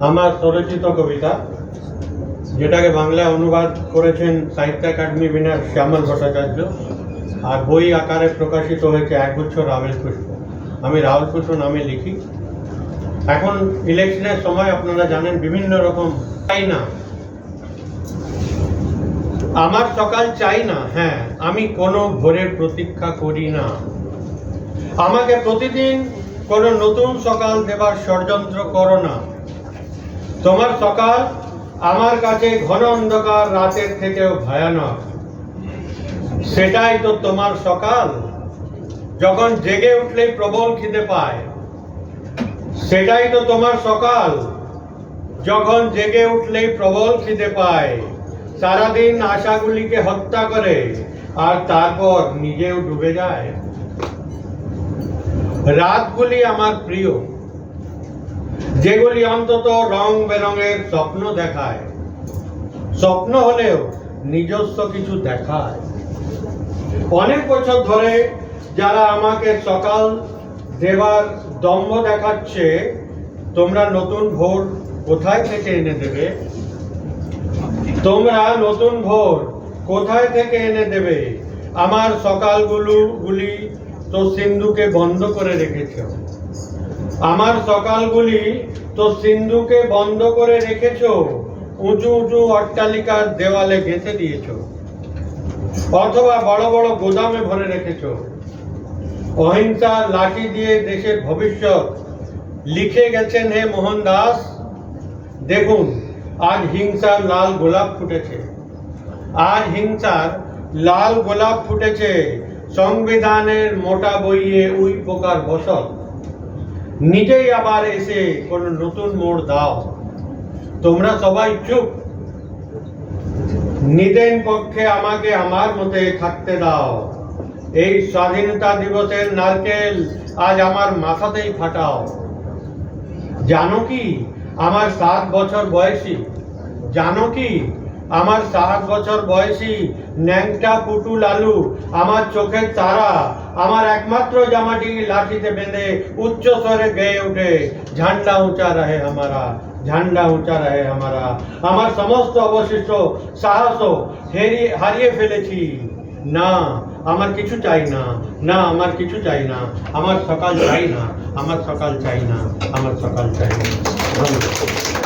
আমার স্বরচিত কবিতা, যেটাকে বাংলায় অনুবাদ করেছেন সাহিত্য একাডেমি উইনার শ্যামল ভট্টাচার্য, আর বই আকারে প্রকাশিত হয়েছে একগুচ্ছ রাহুল পুষ্প। আমি রাহুল পুষ্প নামে লিখি। এখন ইলেকশনের সময় আপনারা জানেন বিভিন্ন রকম চাই না, আমার সকাল চাই না। হ্যাঁ, আমি কোনো ভোরের প্রতীক্ষা করি না। আমাকে প্রতিদিন কোনো নতুন সকাল দেবার ষড়যন্ত্র করো না। তোমার সকাল আমার কাছে ঘন অন্ধকার রাতের থেকেও ভয়ানক। সেটাই তো তোমার সকাল, যখন জেগে উঠলেই প্রবল খিদে পায়। সেটাই তো তোমার সকাল, যখন জেগে উঠলেই প্রবল খিদে পায়। সারাদিন আশাগুলিকে হত্যা করে আর তারপর নিজেও ডুবে যায়। রাতগুলি আমার প্রিয়, যেগুলি অন্তত রং বেরঙের স্বপ্ন দেখায়। স্বপ্ন হলেও নিজস্ব কিছু দেখায়। অনেক বছর ধরে যারা আমাকে সকাল দেবার দম্ভ দেখাচ্ছে, তোমরা নতুন ভোর কোথায় থেকে এনে দেবে? তোমরা নতুন ভোর কোথায় থেকে এনে দেবে? আমার সকালগুলি তো সিন্ধুকে বন্ধ করে রেখেছ। আমার সকালগুলি তো সিন্ধুকে বন্ধ করে রেখেছ, উঁচু উঁচু অট্টালিকার দেওয়ালে গেঁথে দিয়েছ, অথবা বড় বড় গোদামে ভরে রেখেছ। অহিংসার লাঠি দিয়ে দেশের ভবিষ্যৎ লিখে গেছেন হে মোহনদাস। দেখুন, আজ হিংসার লাল গোলাপ ফুটেছে। আজ হিংসার লাল গোলাপ ফুটেছে সংবিধানের মোটা বইয়ে উই পোকার বসত। নিজেই আবার এসে কোনো নতুন মোড় দাও। তোমরা সবাই চুপ, নিদেন পক্ষে আমাকে আমার মতে থাকতে দাও। এই স্বাধীনতা দিবসের নারকেল আজ আমার মাথাতেই ফাটাও। জানো কি আমার 7 বছর বয়সী? জানো কি আমার 7 বছর বয়সী ন্যাংটা পুটুল আলু, আমার চোখের তারা, আমার একমাত্র জামাটি লাঠিতে বেঁধে উচ্চ স্বরে গেয়ে ওঠে, ঝান্ডা উঁচা রহে হামারা, ঝান্ডা উঁচা রহে হামারা। আমার সমস্ত অবশিষ্ট সাহসও হারিয়ে ফেলেছি। না, আমার কিছু চাই না। না, আমার কিছু চাই না। আমার সকাল চাই না। আমার সকাল চাই না। আমার সকাল চাই না। ধন্যবাদ।